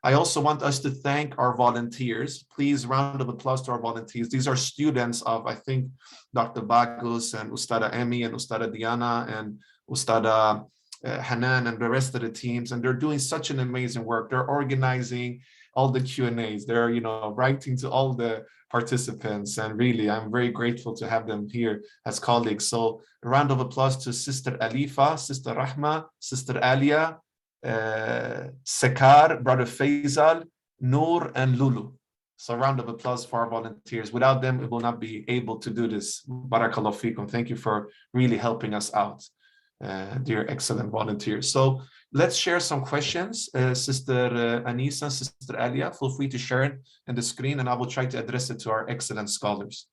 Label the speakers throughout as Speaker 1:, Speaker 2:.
Speaker 1: I also want us to thank our volunteers. Please, round of applause to our volunteers. These are students of, I think, Dr. Bagus and Ustada Emi and Ustada Diana and Ustada Hanan and the rest of the teams. And they're doing such an amazing work. They're organizing all the Q&As. They're, writing to all the participants. And really, I'm very grateful to have them here as colleagues. So a round of applause to Sister Alifa, Sister Rahma, Sister Alia, Sekar, Brother Faisal, Noor, and Lulu. So a round of applause for our volunteers. Without them, we will not be able to do this. Barakallahu fikum. Thank you for really helping us out, dear excellent volunteers. So let's share some questions. Sister Anisa, Sister Alia, feel free to share it in the screen and I will try to address it to our excellent scholars.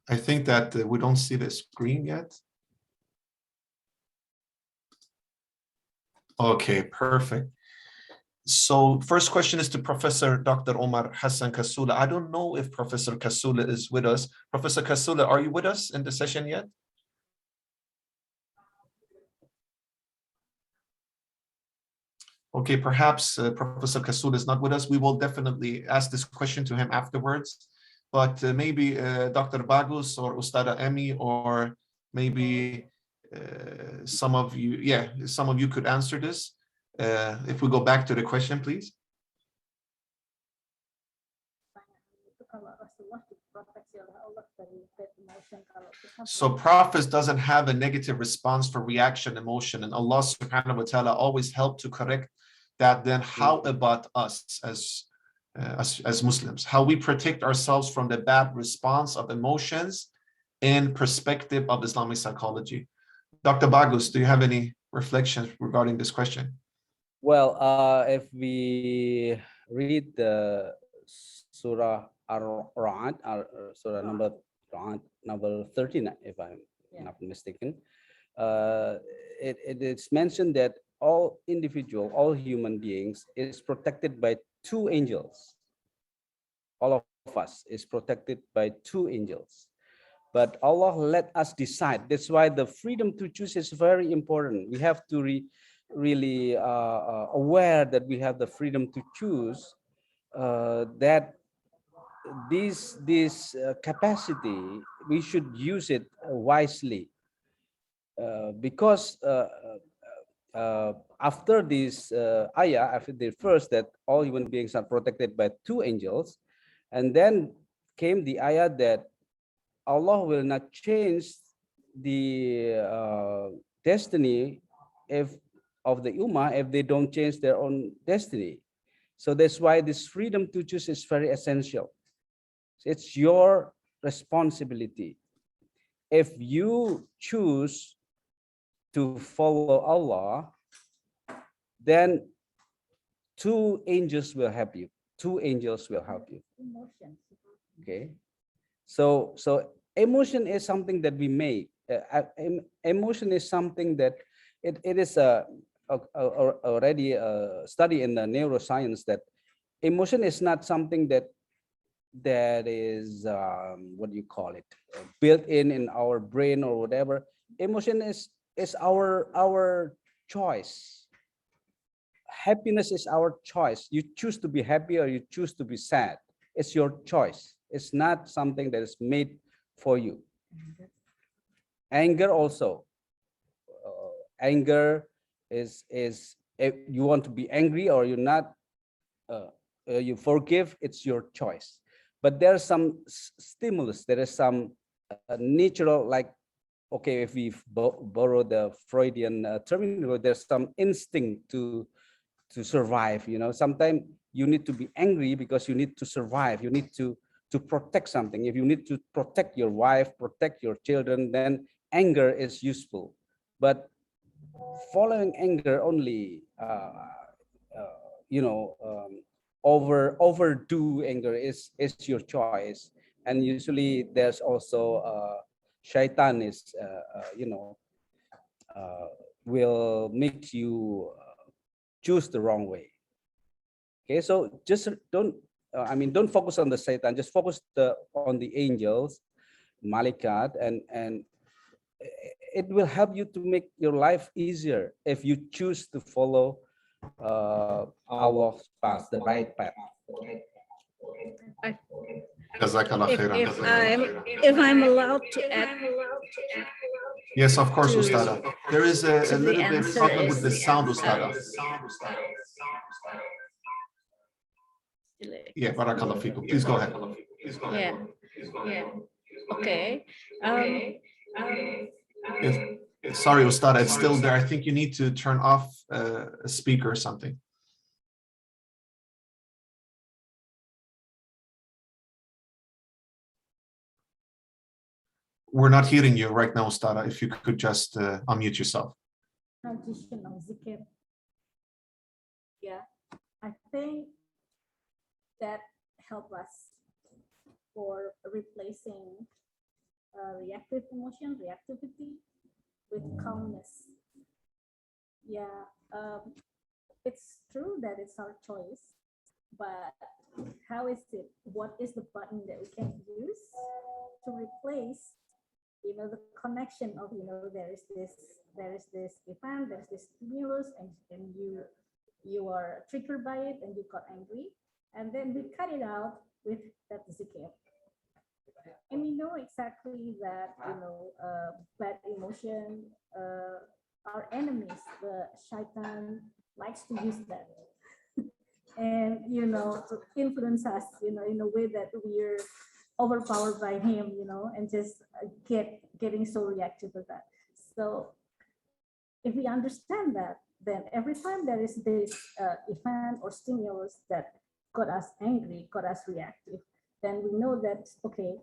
Speaker 1: I think that we don't see the screen yet. Okay, perfect. So first question is to Professor Dr. Omar Hassan Kasula. I don't know if Professor Kasula is with us. Professor Kasula, are you with us in the session yet? Okay, perhaps Professor Kasula is not with us. We will definitely ask this question to him afterwards. But maybe Dr. Bagus or Ustada Emi, or maybe some of you could answer this. If we go back to the question, please. So Prophet doesn't have a negative response for reaction, emotion, and Allah subhanahu wa ta'ala always helped to correct that. Then how about us as Muslims? How we protect ourselves from the bad response of emotions in perspective of Islamic psychology? Dr. Bagus, do you have any reflections regarding this question?
Speaker 2: Well, if we read the Surah Ar-Ra'd, Surah number 39, if I'm not mistaken, it's mentioned that all human beings is protected by two angels. All of us is protected by two angels. But Allah let us decide. That's why the freedom to choose is very important. We have to really aware that we have the freedom to choose, that this capacity, we should use it wisely, because after this ayah, after the first that all human beings are protected by two angels, and then came the ayah that Allah will not change the destiny of the Ummah if they don't change their own destiny. So that's why this freedom to choose is very essential. It's your responsibility. If you choose to follow Allah, then two angels will help you. Two angels will help you. Okay. So emotion is something that we make. Emotion is something that it is already a study in the neuroscience that emotion is not something that is what do you call it, built in our brain or whatever. Emotion is our choice. Happiness is our choice. You choose to be happy or you choose to be sad. It's your choice. It's not something that is made for you. Anger also. Anger is if you want to be angry or you're not, you forgive, it's your choice. But there's some stimulus. There is some natural, like, okay, if we borrow the Freudian terminology, there's some instinct to survive. Sometimes you need to be angry because you need to survive. You need to protect something. If you need to protect your wife, protect your children, then anger is useful. But following anger only, overdo anger is your choice. And usually there's also shaitan is will make you choose the wrong way. Okay, so just don't focus on the Satan, just focus on the angels, Malikat, and it will help you to make your life easier if you choose to follow Allah's path, the right path.
Speaker 3: I-
Speaker 1: Jazakallah khairan.
Speaker 3: if I'm allowed to add
Speaker 1: Yes, of course,
Speaker 3: to-
Speaker 1: Ustada. There is a
Speaker 3: the
Speaker 1: little bit
Speaker 3: answer
Speaker 1: problem with the
Speaker 3: is,
Speaker 1: sound, Ustada. Yeah, barakallah fikum. Please go ahead.
Speaker 3: yeah, okay.
Speaker 1: Sorry, Ustada, it's still there. I think you need to turn off a speaker or something. We're not hearing you right now, Ustada. If you could just unmute yourself.
Speaker 4: Transition of zikr. Yeah, I think that help us for replacing reactive emotion, reactivity with calmness. Yeah, it's true that it's our choice, but how is it? What is the button that we can use to replace, the connection of, there is this event, there's this stimulus, and you are triggered by it and you got angry, and then we cut it out with that zikr. And we know exactly that, bad emotion, our enemies, the shaitan, likes to use that. And, to influence us, in a way that we're overpowered by him, and just getting so reactive with that. So if we understand that, then every time there is this event or stimulus that got us angry, got us reactive, then we know that, okay,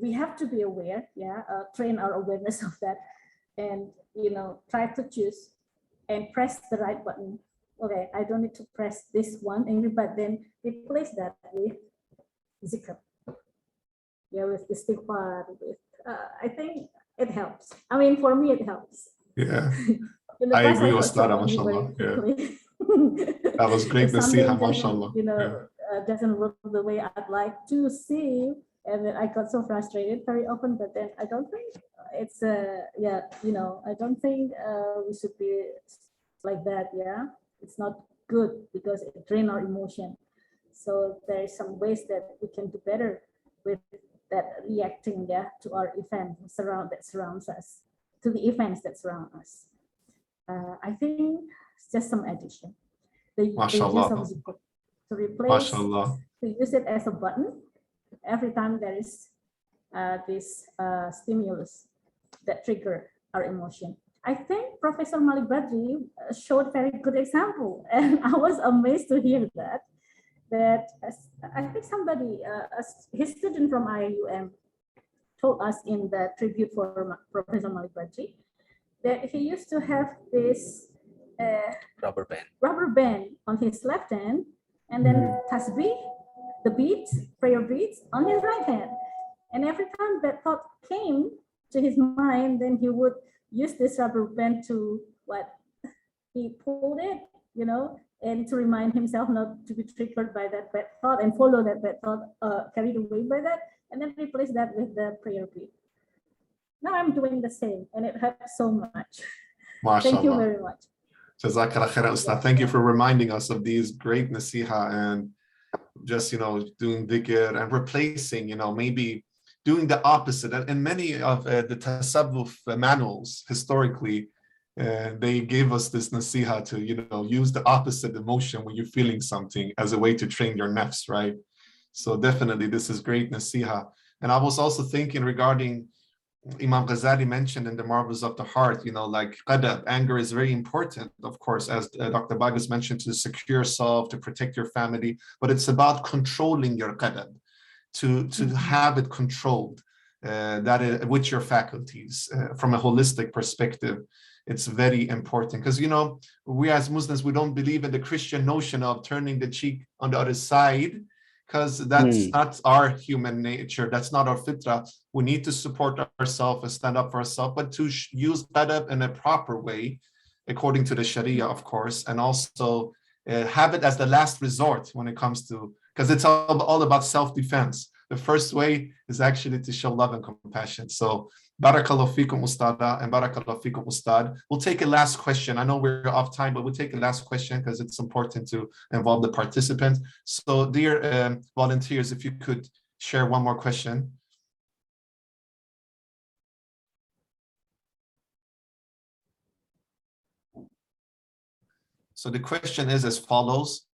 Speaker 4: we have to be aware, train our awareness of that, and, try to choose and press the right button. Okay, I don't need to press this one angry, but then replace that with zikr. Yeah, with istighfar, with, I think it helps. I mean, for me, it helps.
Speaker 1: Yeah,
Speaker 4: In the
Speaker 1: I
Speaker 4: past,
Speaker 1: agree,
Speaker 4: got so
Speaker 1: Ustada,
Speaker 4: angry
Speaker 1: mashallah.
Speaker 4: very quickly.
Speaker 1: That was great,
Speaker 4: If something
Speaker 1: nasiha,
Speaker 4: doesn't,
Speaker 1: mashallah.
Speaker 4: doesn't work the way I'd like to see, and then I got so frustrated very often. But then I don't think it's I don't think we should be like that. Yeah, it's not good because it drains our emotion. So there is some ways that we can do better with that, reacting, to our event that surrounds us, to the events that surround us. I think it's just some addition. The use
Speaker 1: Mashallah.
Speaker 4: of zikr to replace,
Speaker 1: Mashallah.
Speaker 4: to use it as a button every time there is this stimulus that trigger our emotion. I think Professor Malik Badri showed very good example, and I was amazed to hear that. I think somebody, his student from IUM, told us in the tribute for Professor Malik Badri that he used to have this rubber band on his left hand, and then tasbih, the beads, prayer beads, on his right hand. And every time that thought came to his mind, then he would use this rubber band to he pulled it, and to remind himself not to be triggered by that bad thought and follow that bad thought, carried away by that, and then replace that with the prayer bead. Now I'm doing the same, and it helps so much. Thank you very much.
Speaker 1: Jazakallah khairan, Ustad. Thank you for reminding us of these great nasiha and just, doing dhikr and replacing, maybe doing the opposite. And many of the tasawwuf manuals historically, they gave us this nasiha to, use the opposite emotion when you're feeling something as a way to train your nafs, right? So definitely this is great nasiha. And I was also thinking regarding Imam Ghazali mentioned in the Marvels of the Heart, like qadab, anger is very important, of course, as Dr. Bagus mentioned, to secure yourself, to protect your family, but it's about controlling your qadab, to have it controlled, with your faculties, from a holistic perspective. It's very important because, we as Muslims, we don't believe in the Christian notion of turning the cheek on the other side, because that's not our human nature. That's not our fitrah. We need to support ourselves and stand up for ourselves, but to use qadab in a proper way, according to the Sharia, of course, and also have it as the last resort when it comes to, because it's all about self-defense. The first way is actually to show love and compassion. So barakallahu fikum ustada and barakallahu fikum ustad. We'll take a last question. I know we're off time, but we'll take a last question because it's important to involve the participants. So dear volunteers, if you could share one more question. So the question is as follows.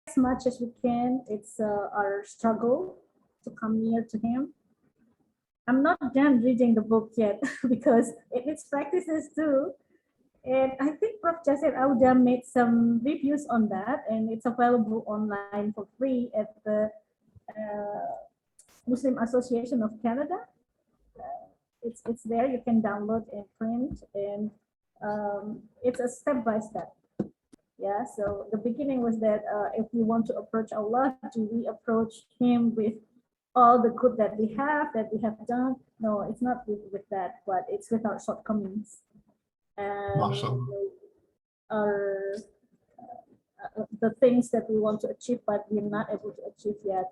Speaker 4: As much as we can, it's our struggle to come near to him. I'm not done reading the book yet because it needs practices too. And I think Prof. Jasir Auda made some reviews on that, and it's available online for free at the Muslim Association of Canada. It's there. You can download and print, and it's a step by step. Yeah. So the beginning was that if we want to approach Allah, do we approach Him with all the good that we have done? No, it's not with that, but it's with our shortcomings and our the things that we want to achieve, but we're not able to achieve yet.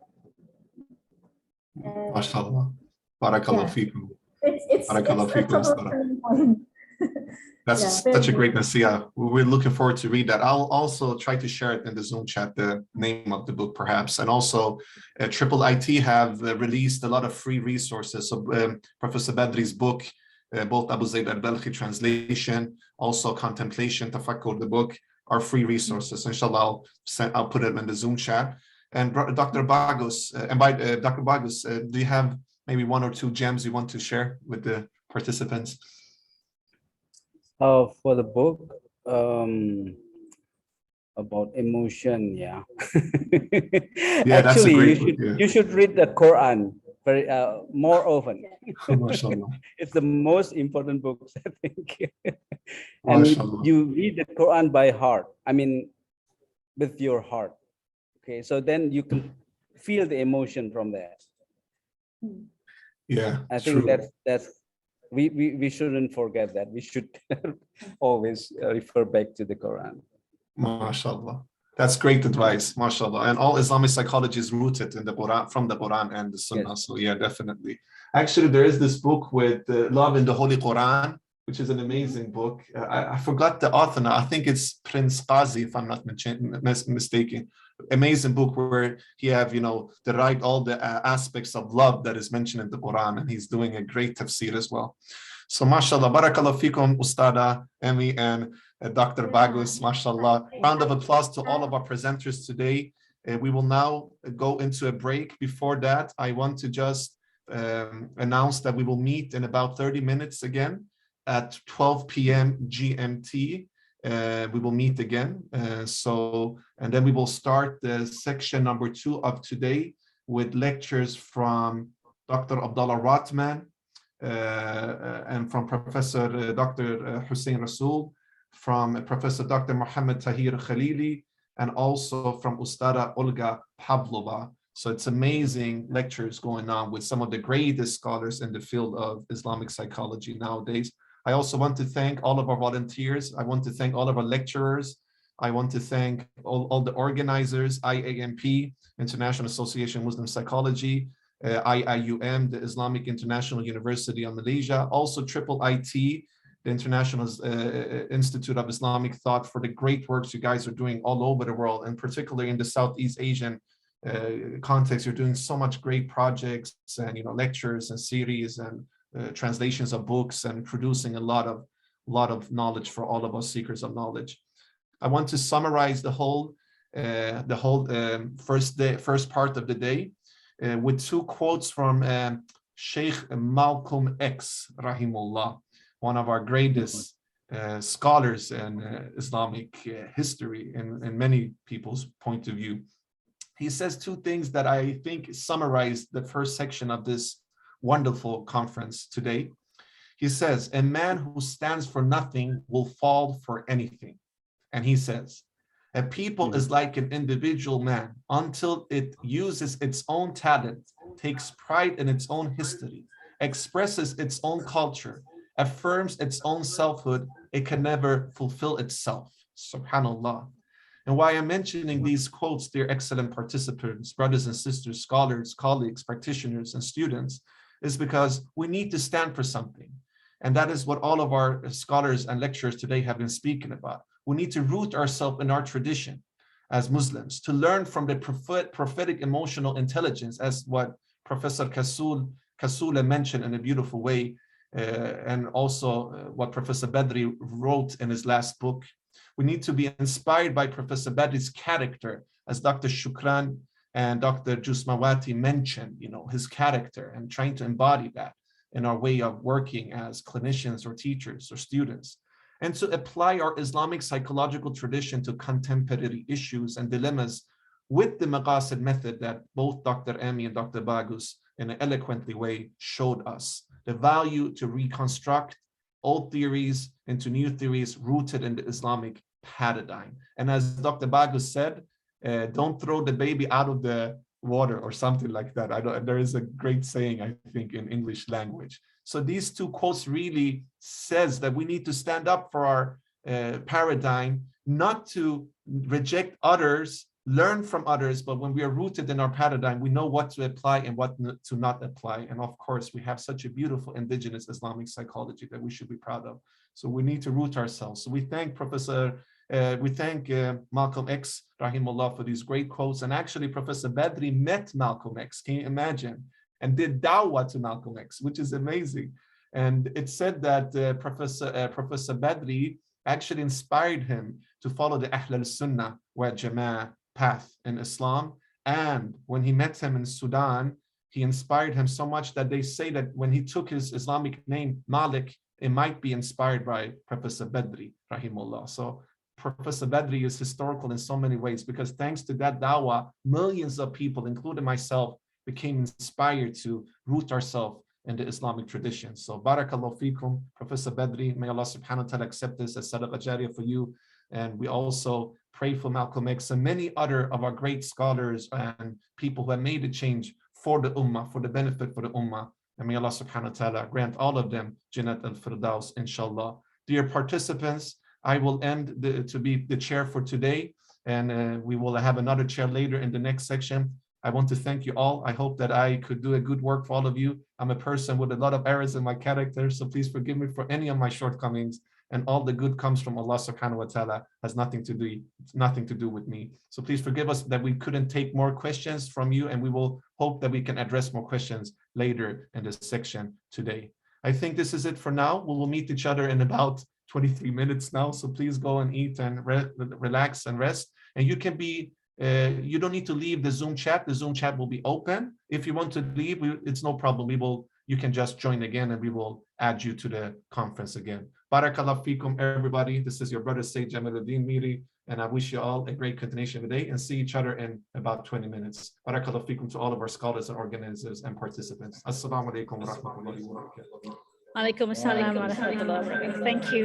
Speaker 4: And
Speaker 1: MashaAllah. Barakallahu fikum.
Speaker 4: It's a total turning point.
Speaker 1: That's such a great nasiyah. We're looking forward to read that. I'll also try to share it in the Zoom chat, the name of the book perhaps. And also Triple IT have released a lot of free resources. So Professor Badri's book, both Abu Zayd al-Balkhi translation, also Contemplation, Tafakkur, the book, are free resources. Inshallah, I'll put it in the Zoom chat. And Dr. Bagos, Dr. Bagos, do you have maybe one or two gems you want to share with the participants?
Speaker 2: For the book about emotion, yeah.
Speaker 1: Yeah, that's a
Speaker 2: Actually,
Speaker 1: great book,
Speaker 2: you should read the Quran very more often.
Speaker 1: MashaAllah.
Speaker 2: It's the most important book, I think. And
Speaker 1: MashaAllah.
Speaker 2: you read the Quran by heart. I mean, with your heart. Okay, so then you can feel the emotion from there.
Speaker 1: Yeah,
Speaker 2: I think
Speaker 1: true.
Speaker 2: that's we shouldn't forget that. We should always refer back to the Quran.
Speaker 1: MashaAllah. That's great advice, MashaAllah. And all Islamic psychology is rooted in the Quran, from the Quran and the Sunnah.
Speaker 2: Yes.
Speaker 1: So yeah, definitely. Actually, there is this book with Love in the Holy Quran, which is an amazing book. I forgot the author now. I think it's Prince Qazi, if I'm not mistaken. Amazing book where he have, all the aspects of love that is mentioned in the Quran, and he's doing a great tafsir as well. So mashallah, barakallah fikum, Ustada Emi and Dr. Bagus, mashallah. Round of applause to all of our presenters today. We will now go into a break. Before that, I want to just announce that we will meet in about 30 minutes again at 12 p.m. GMT. We will meet again. And then we will start the section number 2 of today with lectures from Dr. Abdullah Ratman and from Professor Dr. Hussein Rasool, from Professor Dr. Muhammad Tahir Khalili, and also from Ustada Olga Pavlova. So it's amazing lectures going on with some of the greatest scholars in the field of Islamic psychology nowadays. I also want to thank all of our volunteers. I want to thank all of our lecturers. I want to thank all the organizers, IAMP, International Association of Muslim Psychology, IIUM, the Islamic International University of Malaysia, also Triple IT, the International Institute of Islamic Thought, for the great works you guys are doing all over the world, and particularly in the Southeast Asian context. You're doing so much great projects and lectures and series and translations of books, and producing a lot of knowledge for all of us seekers of knowledge. I want to summarize the whole first part of the day with 2 quotes from Sheikh Malcolm X, rahimullah, one of our greatest scholars in Islamic history in many people's point of view. He says two things that I think summarize the first section of this wonderful conference today. He says, a man who stands for nothing will fall for anything. And he says, a people is like an individual man until it uses its own talent, takes pride in its own history, expresses its own culture, affirms its own selfhood, it can never fulfill itself. Subhanallah. And why I'm mentioning these quotes, dear excellent participants, brothers and sisters, scholars, colleagues, practitioners, and students, is because we need to stand for something. And that is what all of our scholars and lecturers today have been speaking about. We need to root ourselves in our tradition as Muslims, to learn from the prophetic emotional intelligence, as what Professor Kasula mentioned in a beautiful way, and also what Professor Badri wrote in his last book. We need to be inspired by Professor Badri's character, as Dr. Shukran and Dr. Jusmawati mentioned, his character, and trying to embody that in our way of working as clinicians or teachers or students, and to apply our Islamic psychological tradition to contemporary issues and dilemmas with the Maqasid method that both Dr. Ami and Dr. Bagus in an eloquently way showed us. The value to reconstruct old theories into new theories rooted in the Islamic paradigm. And as Dr. Bagus said, don't throw the baby out of the water or something like that. There is a great saying, I think, in English language. So these two quotes really says that we need to stand up for our paradigm, not to reject others, learn from others, but when we are rooted in our paradigm, we know what to apply and what to not apply. And of course, we have such a beautiful indigenous Islamic psychology that we should be proud of. So we need to root ourselves. So we thank Malcolm X, rahimullah, for these great quotes. And actually, Professor Badri met Malcolm X, can you imagine? And did dawah to Malcolm X, which is amazing. And it's said that Professor Badri actually inspired him to follow the Ahl al-Sunnah wal Jama'ah path in Islam. And when he met him in Sudan, he inspired him so much that they say that when he took his Islamic name, Malik, it might be inspired by Professor Badri, rahimullah. So Professor Badri is historical in so many ways, because thanks to that dawah, millions of people, including myself, became inspired to root ourselves in the Islamic tradition. So barakallahu feekum, Professor Badri, may Allah subhanahu wa ta'ala accept this as sadaqah jariyah for you. And we also pray for Malcolm X and many other of our great scholars and people who have made a change for the ummah, for the benefit for the ummah. And may Allah subhanahu wa ta'ala grant all of them Jannat al-Firdaus, inshallah. Dear participants, I will end to be the chair for today, and we will have another chair later in the next section. I want to thank you all. I hope that I could do a good work for all of you. I'm a person with a lot of errors in my character, so please forgive me for any of my shortcomings. And all the good comes from Allah subhanahu wa ta'ala, has nothing to do with me. So please forgive us that we couldn't take more questions from you, and we will hope that we can address more questions later in this section today. I think this is it for now. We will meet each other in about 23 minutes now. So please go and eat and relax and rest. And you can be you don't need to leave the Zoom chat. The Zoom chat will be open. If you want to leave, it's no problem. You can just join again, and we will add you to the conference again. Barakallah fikum, everybody. This is your brother Sayyid Jamaluddin Miri, and I wish you all a great continuation of the day, and see each other in about 20 minutes. Barakallah fikum to all of our scholars and organizers and participants. Assalamu alaikum wa rahmatullahi wa barakatuh.
Speaker 3: Alaikum assalam wa rahmatullahi wa barakatuh. Thank you.